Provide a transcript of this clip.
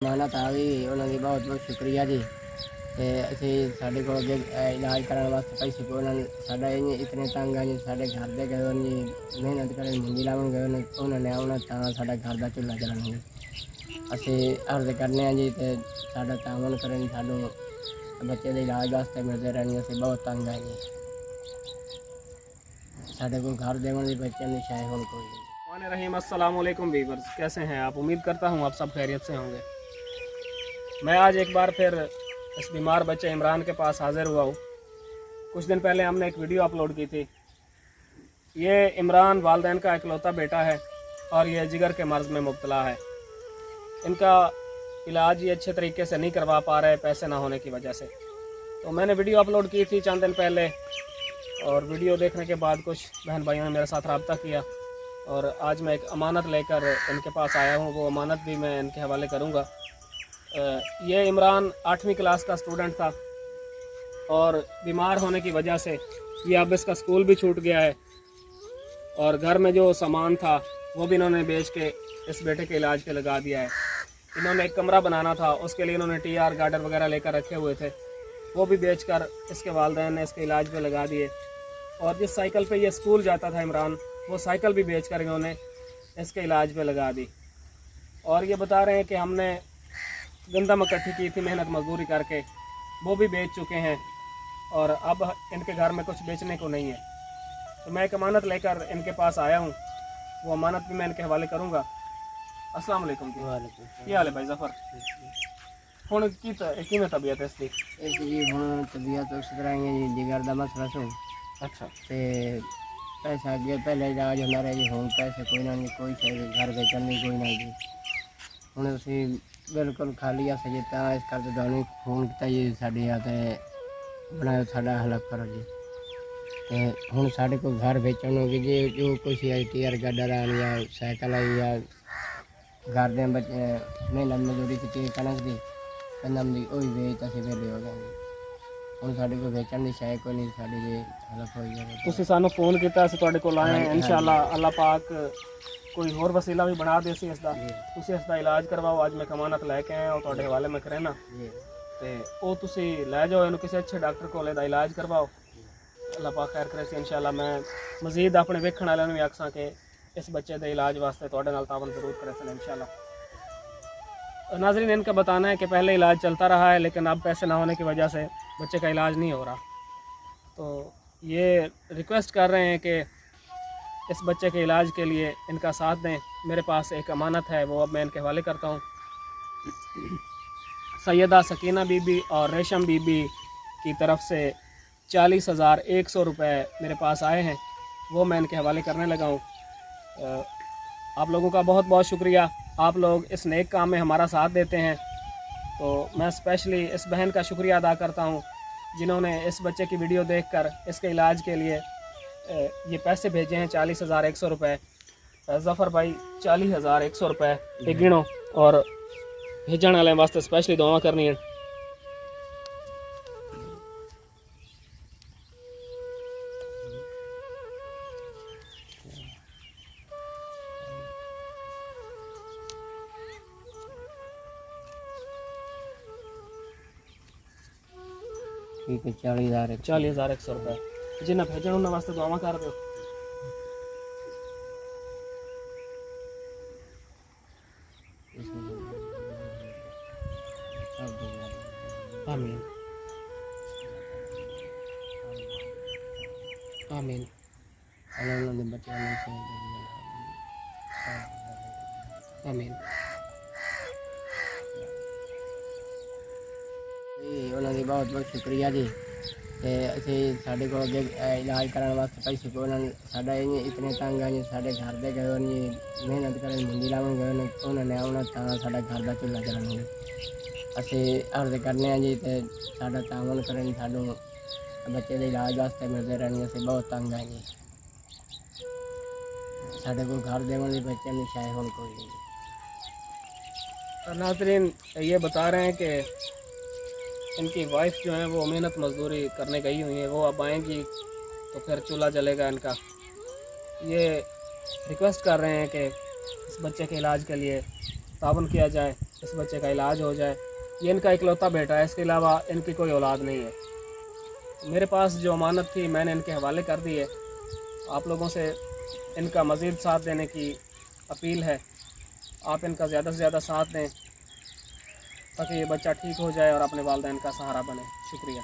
मानत आ गई उन्होंने बहुत बहुत शुक्रिया जी। ते असीं साडे कोल अगे इलाज कराने वास्ते पैसे कोई उन्होंने साडा इतने तंग आ जी, साडे घर दे गए जी मेहनत करे मुंडी लावन गए उन्होंने आना तां साडा घर दा चूल्हा चलना जी। असीं अर्ज करने जी ते साडा तावन करन, सानू बच्चे दे इलाज वास्ते मिलते रहने, असीं बहुत तंग आ जी। साडे कोल घर देवन दी बच्चों दी शायद हुण कोई नहीं। रहीम अस्सलाम वालेकुम वीवर्स, कैसे हैं आप? उम्मीद करता हूँ आप सब खैरियत से होंगे। मैं आज एक बार फिर इस बीमार बच्चे इमरान के पास हाजिर हुआ हूँ। कुछ दिन पहले हमने एक वीडियो अपलोड की थी। ये इमरान वालदैन का इकलौता बेटा है और ये जिगर के मर्ज़ में मुब्तला है। इनका इलाज ये अच्छे तरीके से नहीं करवा पा रहे पैसे ना होने की वजह से। तो मैंने वीडियो अपलोड की थी चंद दिन पहले, और वीडियो देखने के बाद कुछ बहन भाइयों ने मेरे साथ रब्ता किया और आज मैं एक अमानत लेकर इनके पास आया हूँ। वो अमानत भी मैं इनके हवाले करूँगा। ये इमरान 8वीं क्लास का स्टूडेंट था और बीमार होने की वजह से ये अब इसका स्कूल भी छूट गया है और घर में जो सामान था वो भी इन्होंने बेच के इस बेटे के इलाज पे लगा दिया है। इन्होंने एक कमरा बनाना था, उसके लिए इन्होंने TR गार्डर वगैरह लेकर रखे हुए थे, वो भी बेचकर इसके वालिदैन ने इसके इलाज पे लगा दिए। और जिस साइकिल पे ये स्कूल जाता था इमरान, वो साइकिल भी बेचकर इन्होंने इसके इलाज पे लगा दी। और ये बता रहे हैं कि हमने गंदम इकट्ठी की थी मेहनत मजदूरी करके, वो भी बेच चुके हैं और अब इनके घर में कुछ बेचने को नहीं है। तो मैं एक अमानत लेकर इनके पास आया हूँ, वो अमानत भी मैं इनके हवाले करूँगा। अस्सलाम वालेकुम जी। वालेकुम क्या हाल है भाई जफर? हुण की में तबीयत है इसकी? इस जी हुण तबीयत उस तरह ही है जी, जिगर दा मसला सो। अच्छा। ते पैसा अगे पहले इलाज होंदा रहा जी, हुण पैसे कोई ना नहीं, कोई शायद घर बेचण नहीं कोई ना जी। हुण असीं बिल्कुल खाली हत्थ जी, तां इस करके तुहानूं फोन किया जी, साडी आ ते बनाओ साडा हल करो जी। ते हुण साडे कोल घर बेचण हो गए जी, जो कुछ है TR गाडर आनी या साइकिल आई या घर दे बच्चे मेहनत मजदूरी की कनक दी गंदम दी वो भी बेच असीं वेले हो गए जी। हुण साडे कोल बेचण दी शै कोई नहीं, साडी जे हलफ होई जावे। तुसीं सानूं फोन किया, ਅਸੀਂ ਤੁਹਾਡੇ ਕੋਲ ਆਏ ਹਾਂ। इंशाअल्लाह अल्लाह पाक कोई होर वसीला भी बना दे सी इसदा, ਤੁਸੀਂ इसदा इलाज करवाओ। ਅੱਜ ਮੈਂ ਕਮਾਨਤ ਲੈ ਕੇ ਆਇਆ ਹਾਂ ਤੁਹਾਡੇ ਹਵਾਲੇ ਮੈਂ ਕਰੇ ਨਾ ਤੇ ਉਹ ਤੁਸੀਂ ਲੈ ਜਾਓ ਇਹਨੂੰ ਕਿਸੇ ਅੱਛੇ ਡਾਕਟਰ ਕੋਲ ਇਹਦਾ ਇਲਾਜ ਕਰਵਾਓ। अल्लाह पाक खैर करे सी इंशाअल्लाह। मैं मजीद अपने वेखण वालों भी आखसां कि इस बच्चे के इलाज वास्ते तुहाडे नाल तावन जरूर करे सन इंशाअल्लाह। नाज़रीन, इनका बताना है कि पहले इलाज चलता रहा है लेकिन अब पैसे ना होने की वजह से बच्चे का इलाज नहीं हो रहा। तो ये रिक्वेस्ट कर रहे हैं कि इस बच्चे के इलाज के लिए इनका साथ दें। मेरे पास एक अमानत है, वो अब मैं इनके हवाले करता हूँ। सैयदा सकीना बीबी और रेशम बीबी की तरफ से 40,100 रुपये मेरे पास आए हैं, वो मैं इनके हवाले करने लगा हूँ। आप लोगों का बहुत बहुत शुक्रिया, आप लोग इस नेक काम में हमारा साथ देते हैं। तो मैं स्पेशली इस बहन का शुक्रिया अदा करता हूँ जिन्होंने इस बच्चे की वीडियो देखकर इसके इलाज के लिए ये पैसे भेजे हैं 40,100 रुपये। जफ़र भाई 40,100 रुपये गिनो और भेजने वाले वास्ते स्पेशली दुआ करनी है। ठीक है 40,100 रुपये जिन्हें भेजन उन्होंने वास्ते दुआ कर दो। आमीन आमीन। आमीन। उन्होंने बहुत बहुत शुक्रिया जी। ते असीं साडे कोल अगे इलाज कराने वास्ते पैसे कोई उन्होंने साडा इतने तंग आ जी, साडे घर दे गए जी मेहनत करे मुंडी लावन गए उन्होंने आना तां साडा घर दा चूल्हा चलना जी। असीं अर्ज करने जी ते साडा तावन करन, सानूं बच्चे दे इलाज वास्ते मिलते रहने, असीं बहुत तंग आ जी। साडे कोल घर देवन दी बच्चों दी शायद हुण कोई नहीं। नाज़रीन, ये बता रहे हैं कि इनकी वाइफ जो है वो मेहनत मजदूरी करने गई हुई है, वो अब आएंगी तो फिर चूल्हा जलेगा इनका। ये रिक्वेस्ट कर रहे हैं कि इस बच्चे के इलाज के लिए तावन किया जाए। इस बच्चे का इलाज हो जाए। ये इनका इकलौता बेटा है, इसके अलावा इनकी कोई औलाद नहीं है। मेरे पास जो अमानत थी मैंने इनके हवाले कर दी है। आप लोगों से इनका मज़ीद साथ देने की अपील है। आप इनका ज़्यादा से ज़्यादा साथ दें ताकि ये बच्चा ठीक हो जाए और अपने वालिदैन का सहारा बने। शुक्रिया।